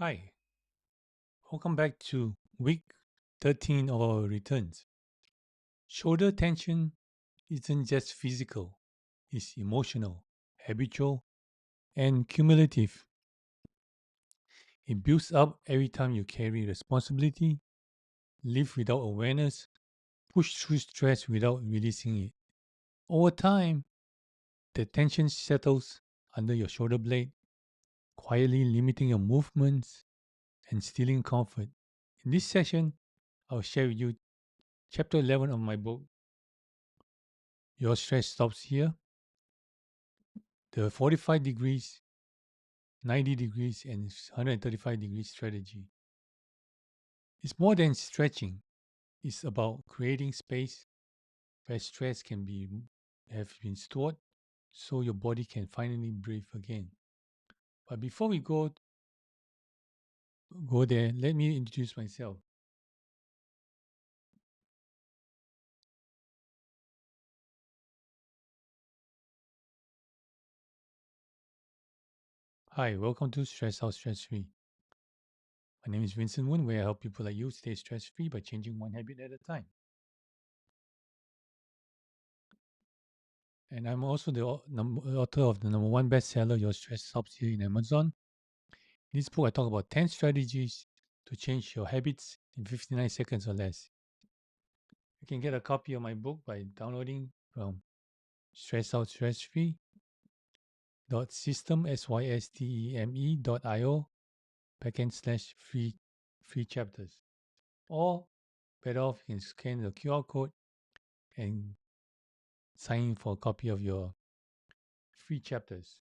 Hi, welcome back to week 13 of our returns. Shoulder tension isn't just physical, it's emotional, habitual, and cumulative. It builds up every time you carry responsibility, live without awareness, push through stress without releasing it. Over time, the tension settles under your shoulder blade, quietly limiting your movements and stealing comfort. In this session, I'll share with you chapter 11 of my book, Your Stress Stops Here. The 45 degrees, 90 degrees, and 135 degrees strategy. It's more than stretching. It's about creating space where stress can be have been stored so your body can finally breathe again. But before we go there, let me introduce myself. Hi, welcome to Stress Out Stress Free. My name is Vincent Woon, where I help people like you stay stress free by changing one habit at a time. And I'm also the author of the number one bestseller, Your Stress Stops Here in Amazon. In this book, I talk about 10 strategies to change your habits in 59 seconds or less. You can get a copy of my book by downloading from stressoutstressfree.io/free chapters. Or better off, you can scan the QR code and sign in for a copy of your free chapters.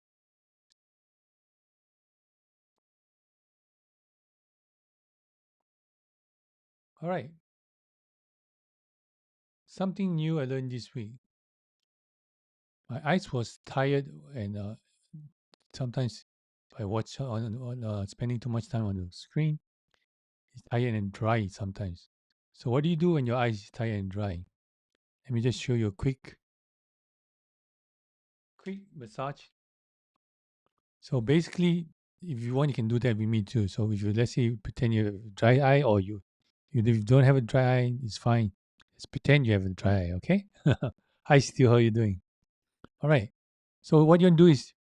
All right. Something new I learned this week. My eyes was tired and sometimes if I watch on spending too much time on the screen, it's tired and dry sometimes. So what do you do when your eyes is tired and dry? Let me just show you a quick massage. So basically, if you want, you can do that with me too. So if you let's say you pretend you have a dry eye, or if you don't have a dry eye, it's fine. Just pretend you have a dry eye, okay? Hi, Stu, how are you doing? All right. So what you want to do is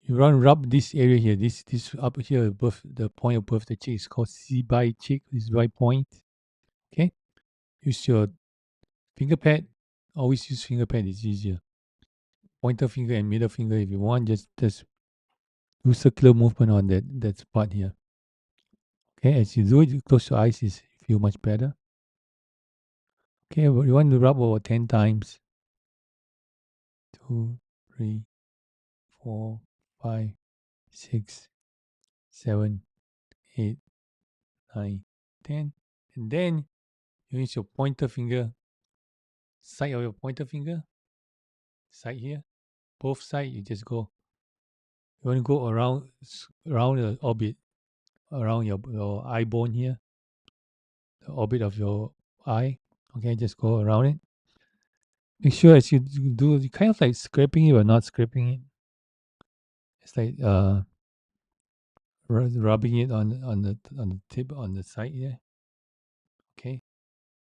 you want to rub this area here, this up here above the point above the cheek is called C by cheek, this right point. Okay. Use your finger pad. Always use finger pad, it's easier. Pointer finger and middle finger if you want, just do circular movement on that spot here. Okay, as you do it, you close your eyes, you feel much better. Okay, well, you want to rub over 10 times. 2, 3, 4, 5, 6, 7, 8, 9, 10. And then you use your pointer finger, side of your pointer finger, side here, both side, you just go. You want to go around the orbit, around your eye bone here, the orbit of your eye. Okay, just go around it. Make sure as you do, you kind of like scraping it but not scraping it. It's like rubbing it on the tip on the side here. Okay.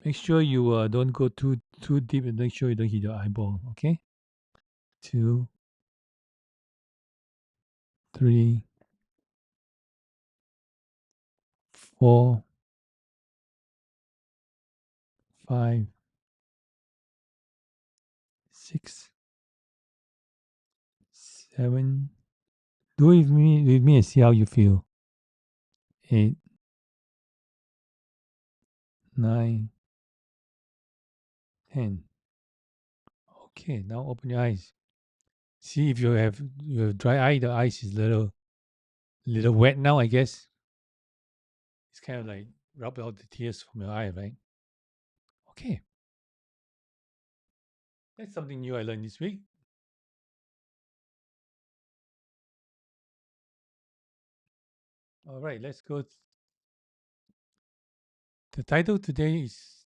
Make sure you don't go too deep and make sure you don't hit your eyeball. Okay. 2, 3, 4, 5, 6, 7. Do it with me and see how you feel. 8, 9, 10. Okay, now open your eyes. See if you have dry eye, the eyes is little wet now, I guess. It's kind of like rub out the tears from your eye, right? Okay. That's something new I learned this week. All right, let's go. The title today is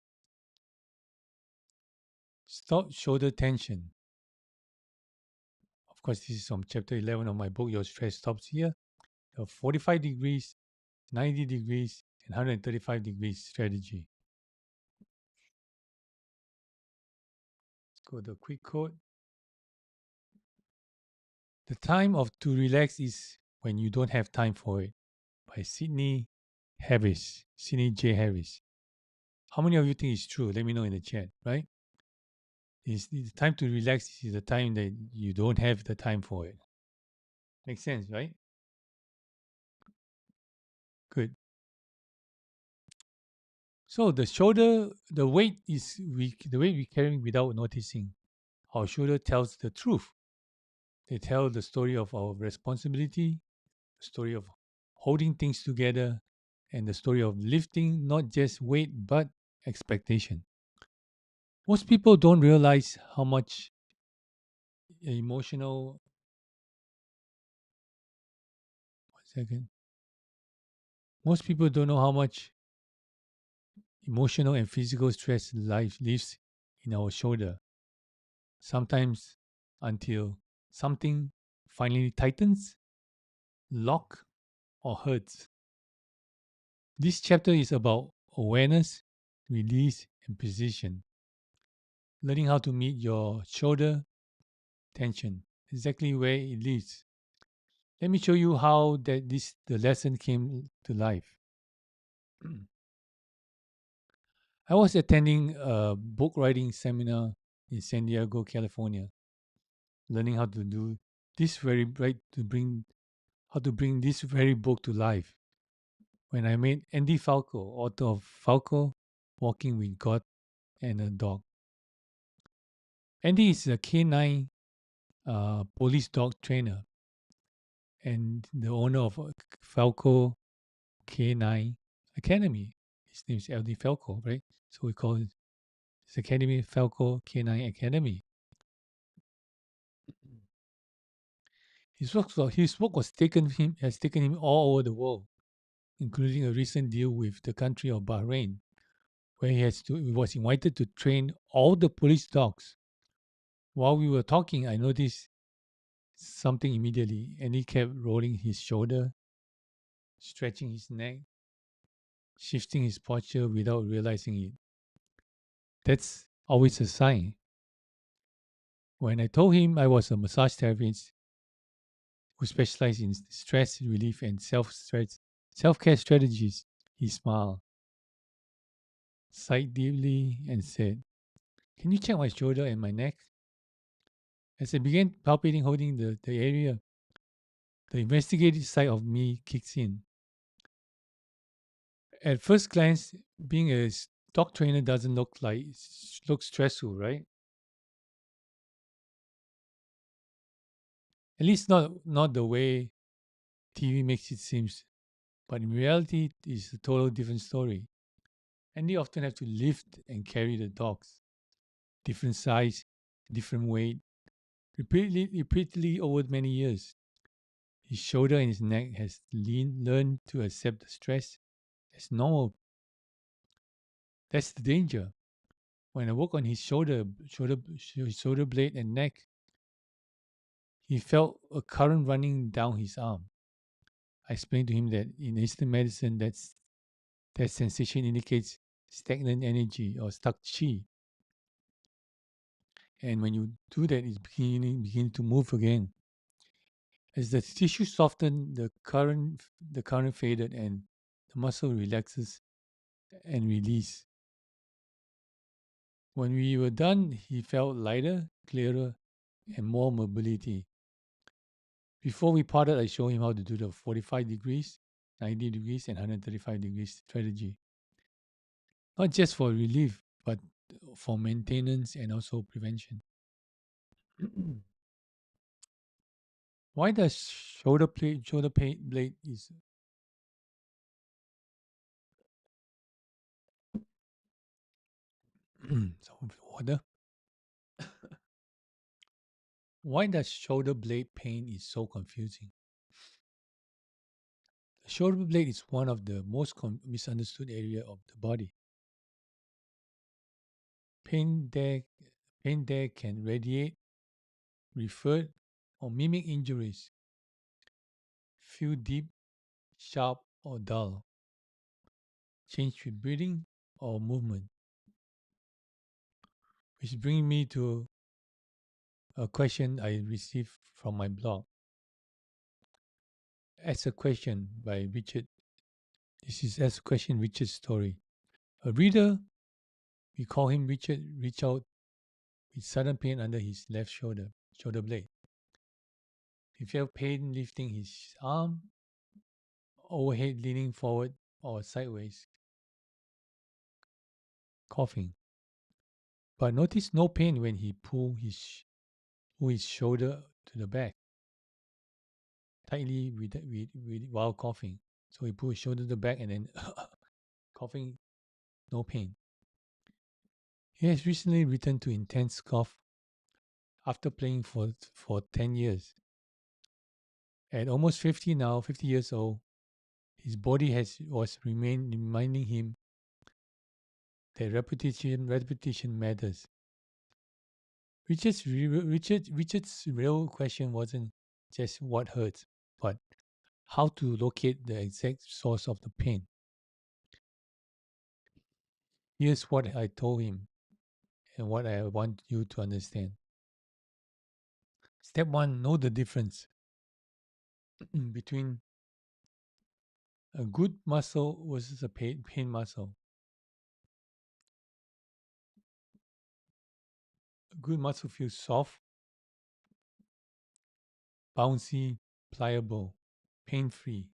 Stop Shoulder Tension. Of course, this is from chapter 11 of my book, Your Stress Stops Here. 45 degrees, 90 degrees, and 135 degrees strategy. Let's go to a quick quote. The time of to relax is when you don't have time for it. By Sydney Harris. Sydney J. Harris. How many of you think it's true? Let me know in the chat, right? Is the time to relax is the time that you don't have the time for it. Makes sense, right? Good. So the shoulder, the weight is the weight we carry without noticing. Our shoulder tells the truth. They tell the story of our responsibility, the story of holding things together, and the story of lifting not just weight but expectation. Most people don't realize how much emotional. 1 second. Most people don't know how much emotional and physical stress life lives in our shoulder. Sometimes until something finally tightens, lock, or hurts. This chapter is about awareness, release, and precision. Learning how to meet your shoulder tension, exactly where it lives. Let me show you how the lesson came to life. I was attending a book writing seminar in San Diego, California, learning how to do this very right to bring how to bring this very book to life. When I met Andy Falco, author of Falco, Walking with God and a Dog. Andy is a canine police dog trainer and the owner of Falco Canine Academy. His name is Andy Falco, right? So we call it his academy Falco Canine Academy. His work has taken him all over the world, including a recent deal with the country of Bahrain, where he was invited to train all the police dogs. While we were talking, I noticed something immediately, and he kept rolling his shoulder, stretching his neck, shifting his posture without realizing it. That's always a sign. When I told him I was a massage therapist who specialized in stress relief and self-care strategies, he smiled, sighed deeply, and said, "Can you check my shoulder and my neck?" As I began palpating, holding the area, the investigative side of me kicks in. At first glance, being a dog trainer doesn't look stressful, right? At least not the way TV makes it seem. But in reality, it's a total different story. And they often have to lift and carry the dogs, different size, different weight, repeatedly over many years. His shoulder and his neck has learned to accept the stress as normal. That's the danger. When I work on his shoulder blade and neck, he felt a current running down his arm. I explained to him that in Eastern medicine, that sensation indicates stagnant energy or stuck chi. And when you do that, it's begin to move again. As the tissue softened, the current faded, and the muscle relaxes and release. When we were done, he felt lighter, clearer, and more mobility. Before we parted, I showed him how to do the 45 degrees, 90 degrees, and 135 degrees strategy. Not just for relief, but for maintenance and also prevention. Why does blade is some water? Why does shoulder blade pain is so confusing? The shoulder blade is one of the most misunderstood area of the body. Pain there, pain there can radiate, refer, or mimic injuries. Feel deep, sharp, or dull? Change with breathing or movement? Which brings me to a question I received from my blog. Ask a question by Richard. This is Ask a Question Richard's story. A reader, we call him Richard, reached out with sudden pain under his left shoulder blade. He felt pain lifting his arm, overhead leaning forward or sideways, coughing. But noticed no pain when he pulled his shoulder to the back tightly while coughing. So he pulled his shoulder to the back and then coughing, no pain. He has recently returned to intense cough after playing for 10 years. At almost 50 years old, his body was reminding him that repetition matters. Richard's real question wasn't just what hurts, but how to locate the exact source of the pain. Here's what I told him and what I want you to understand. Step 1, know the difference between a good muscle versus a pain muscle. A good muscle feels soft, bouncy, pliable, pain-free.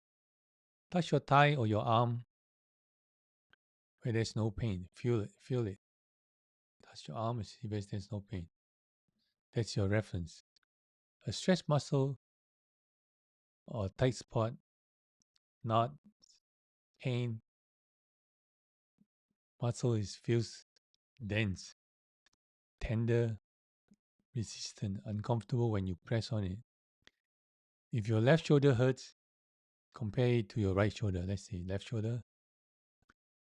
Touch your thigh or your arm where there's no pain. Feel it. Touch your arm and see where there's no pain. That's your reference. A stressed muscle or tight spot, not pain. Muscle feels dense, tender, resistant, uncomfortable when you press on it. If your left shoulder hurts, compare it to your right shoulder. Let's say left shoulder,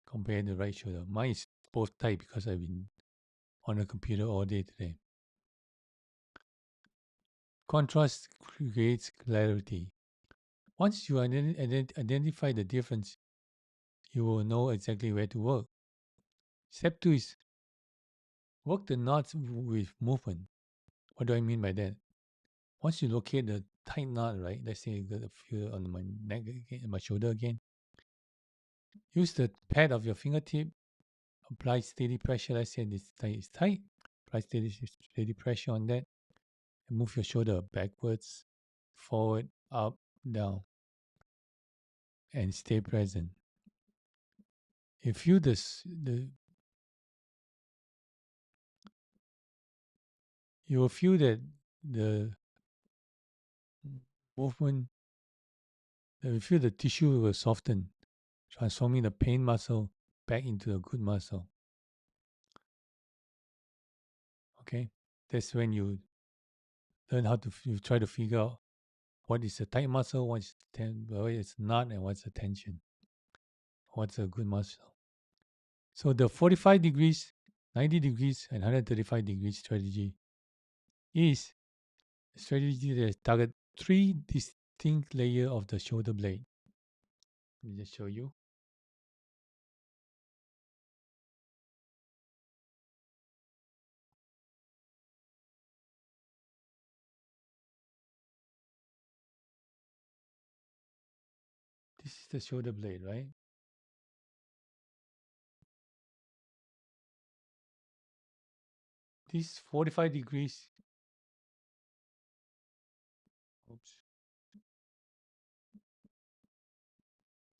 compare the right shoulder. Mine is both tight because I've been on the computer all day today. Contrast creates clarity. Once you identify the difference, you will know exactly where to work. Step 2 is work the knots with movement. What do I mean by that? Once you locate the tight knot, right? Let's say I got a feel on my neck again, my shoulder again. Use the pad of your fingertip. Apply steady pressure. Let's say this is tight. Apply steady pressure on that. And move your shoulder backwards, forward, up, down. And stay present. You feel you will feel that the movement, you feel the tissue will soften, transforming the pain muscle back into a good muscle. Okay, that's when you learn how to you try to figure out what is a tight muscle, what is not, and what's a tension, what's a good muscle. So the 45 degrees, 90 degrees, and 135 degrees strategy is a strategy that target 3 distinct layers of the shoulder blade. Let me just show you. This is the shoulder blade, right? This 45 degrees. Oops.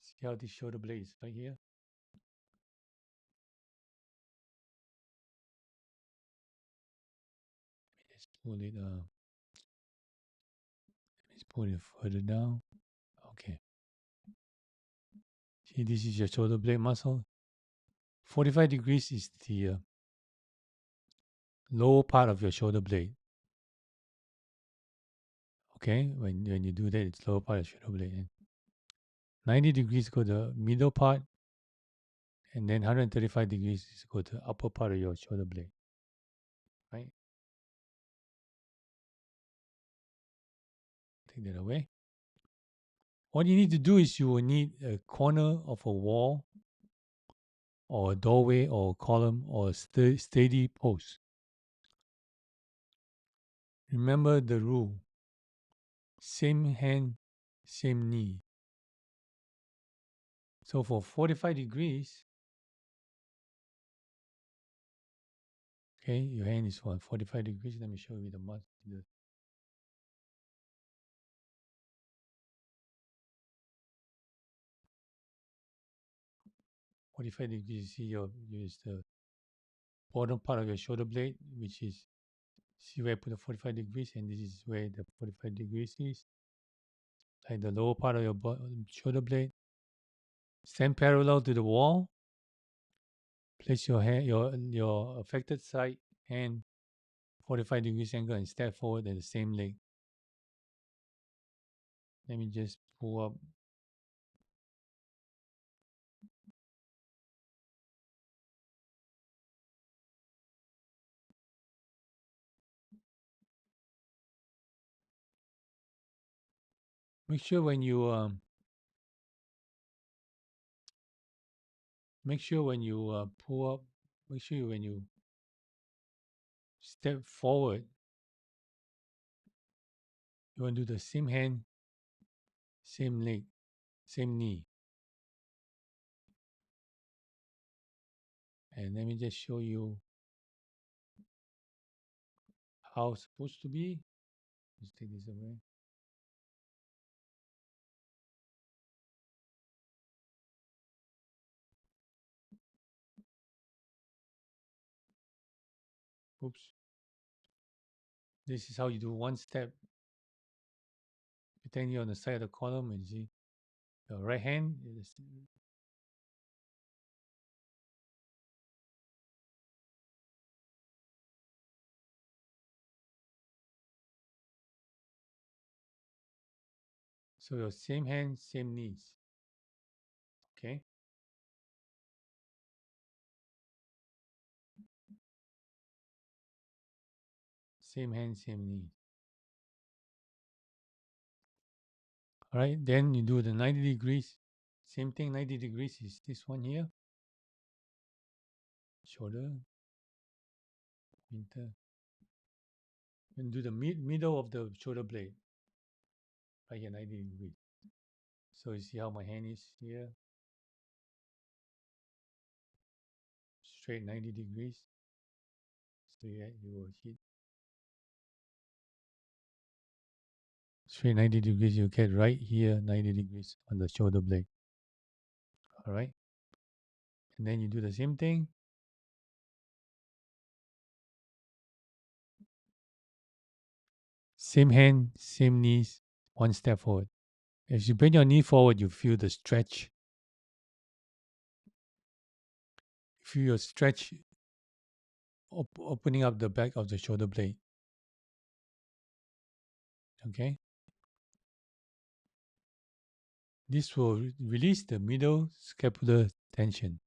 See how this shoulder blade is right here? Let's pull it let's pull it further down. Okay. See, this is your shoulder blade muscle. 45 degrees is the lower part of your shoulder blade. Okay, when you do that, it's lower part of your shoulder blade. And 90 degrees go the middle part, and then 135 degrees is go to the upper part of your shoulder blade. Right? Take that away. What you need to do is you will need a corner of a wall or a doorway or a column or a steady post. Remember the rule: same hand, same knee. So for 45 degrees, okay, your hand is what, 45 degrees? Let me show you the 45 degrees. You see is the bottom part of your shoulder blade, which is, see where I put the 45 degrees, and this is where the 45 degrees is. Like the lower part of your shoulder blade. Stand parallel to the wall. Place your hand, your affected side hand 45 degrees angle and step forward at the same leg. Let me just pull up. Make sure when you pull up, make sure when you step forward, you want to do the same hand, same leg, same knee. And let me just show you how it's supposed to be. Let's take this away. Oops. This is how you do one step. Pretend you're on the side of the column and see your right hand is, so your same hand, same knees. Okay. Same hand, same knee. All right. Then you do the 90 degrees. Same thing, 90 degrees is this one here. Shoulder, winter. And do the middle of the shoulder blade. Right here, 90 degrees. So you see how my hand is here? Straight 90 degrees. So yeah, you will hit straight 90 degrees. You get right here, 90 degrees on the shoulder blade. All right. And then you do the same thing. Same hand, same knees, one step forward. As you bring your knee forward, you feel the stretch. You feel your stretch opening up the back of the shoulder blade. Okay. This will release the middle scapular tension.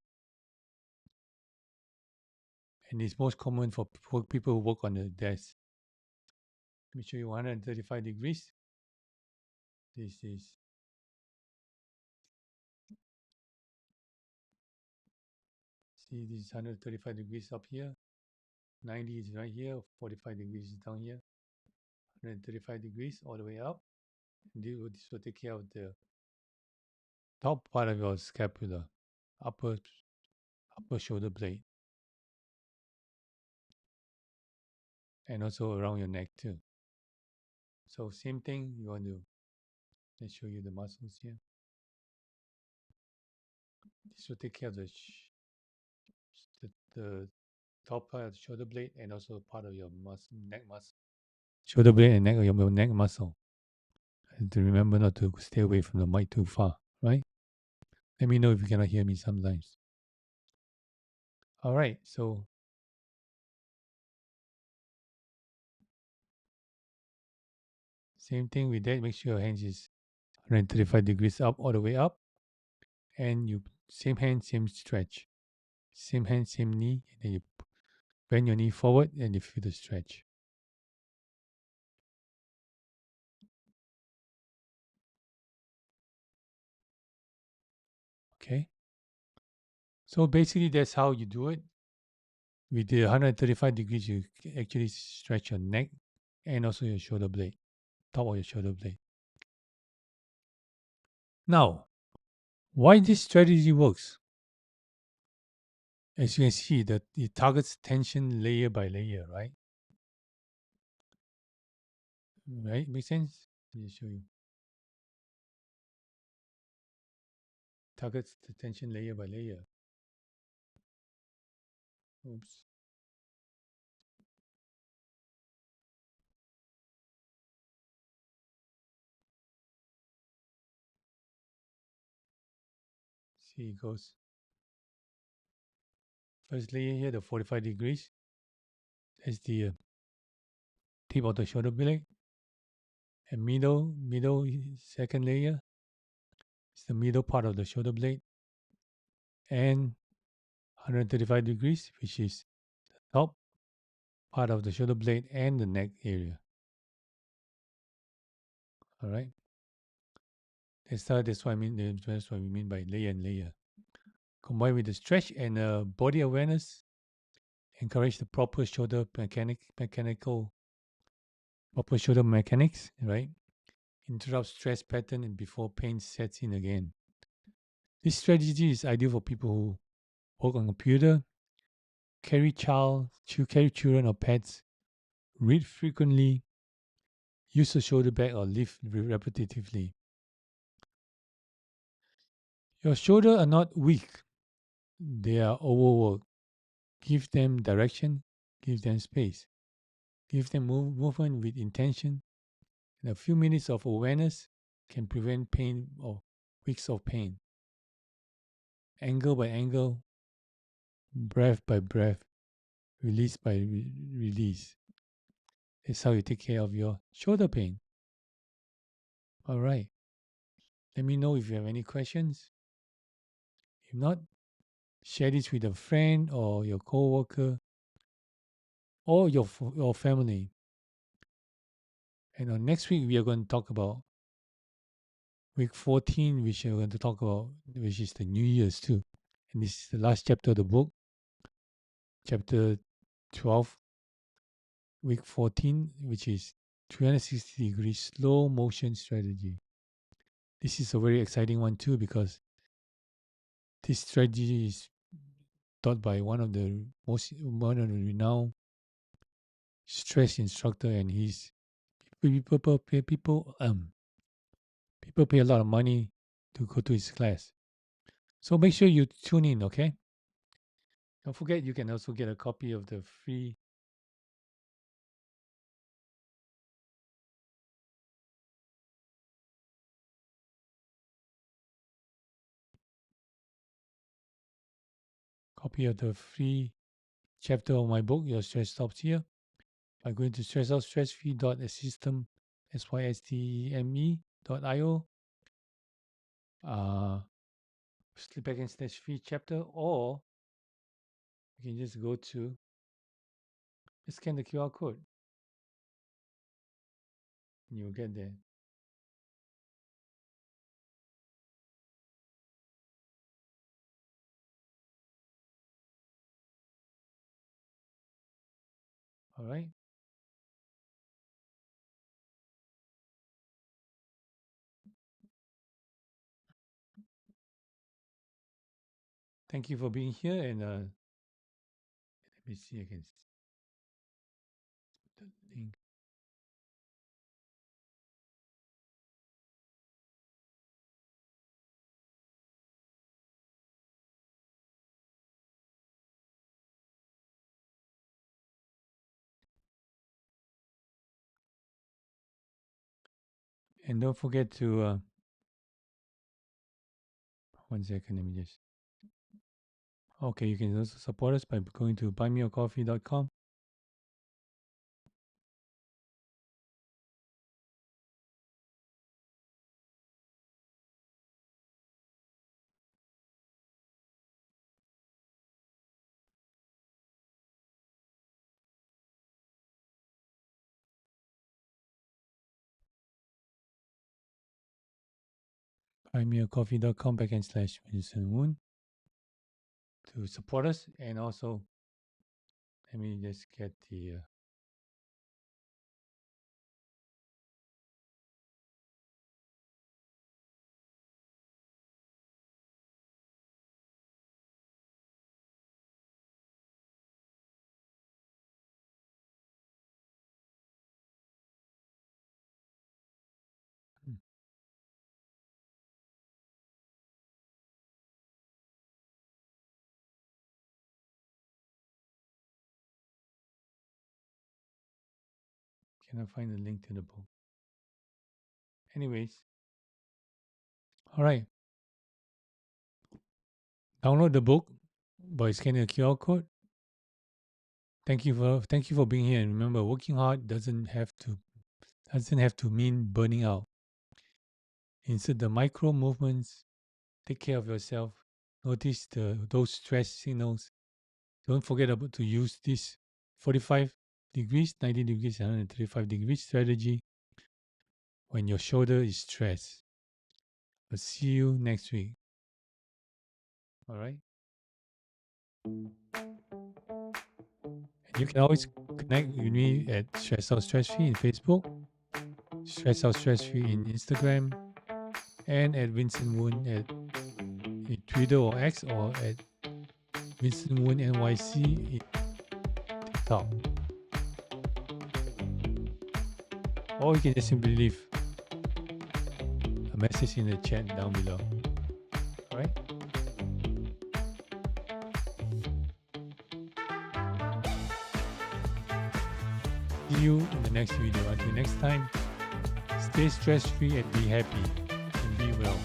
And it's most common for people who work on the desk. Let me show you 135 degrees. This is see, this is 135 degrees up here. 90 is right here. 45 degrees is down here. 135 degrees all the way up. And this will take care of the top part of your scapula, upper shoulder blade, and also around your neck too. So same thing you want to. Let's show you the muscles here. This will take care of the top part of the shoulder blade and also part of your neck muscle. Shoulder blade and your neck muscle. And to remember not to stay away from the mic too far, right? Let me know if you cannot hear me sometimes. All right, so same thing with that. Make sure your hands is 135 degrees up, all the way up. And you same hand, same stretch. Same hand, same knee. And then you bend your knee forward and you feel the stretch. Okay. So basically, that's how you do it. With the 135 degrees, you actually stretch your neck and also your shoulder blade, top of your shoulder blade. Now, why this strategy works? As you can see, that it targets tension layer by layer, right? Right? Make sense? Let me show you. Targets the tension layer by layer. Oops. See, it goes. First layer here, the 45 degrees. That's the tip of the shoulder blade. And middle second layer is the middle part of the shoulder blade. And 135 degrees, which is the top part of the shoulder blade and the neck area. All right. That's what I mean. That's what we mean by layer and layer. Combined with the stretch and body awareness, encourage the proper shoulder mechanical proper shoulder mechanics, right? Interrupt stress pattern and before pain sets in again. This strategy is ideal for people who work on computer, carry children or pets, read frequently, use a shoulder bag or lift repetitively. Your shoulders are not weak, they are overworked. Give them direction, give them space, give them movement with intention, and a few minutes of awareness can prevent pain or weeks of pain. Angle by angle, breath by breath, release by release. That's how you take care of your shoulder pain. All right. Let me know if you have any questions. If not, share this with a friend or your coworker or your family. And on next week, we are going to talk about week 14, which we're going to talk about, which is the New Year's too. And this is the last chapter of the book, chapter 12, week 14, which is 360 degree slow motion strategy. This is a very exciting one too because this strategy is taught by one of the renowned stress instructor, and he's people pay a lot of money to go to his class. So make sure you tune in, okay? Don't forget you can also get a copy of the free chapter of my book, Your Stress Stops Here, by going to stressoutstressfree.system, systeme.io, slip back and slash free chapter, or you can just go to scan the QR code and you'll get there. All right. Thank you for being here, and let me see again. The link. And don't forget to, 1 second, let me just. Okay, you can also support us by going to buymeacoffee.com. buymeacoffee.com/Vincent Woon to support us. And also, let me just get the can I find the link to the book? Anyways, all right. Download the book by scanning the QR code. Thank you for being here. And remember, working hard doesn't have to mean burning out. Insert the micro movements. Take care of yourself. Notice those stress signals. Don't forget to use this 45 degrees, 90 degrees, 135 degrees strategy when your shoulder is stressed. I'll see you next week. All right. And you can always connect with me at Stress Out Stress Free in Facebook, Stress Out Stress Free in Instagram, and at Vincent Woon at Twitter or X, or at Vincent Woon NYC in TikTok. Or you can just simply leave a message in the chat down below. All right. See you in the next video. Until next time, stay stress free and be happy and be well.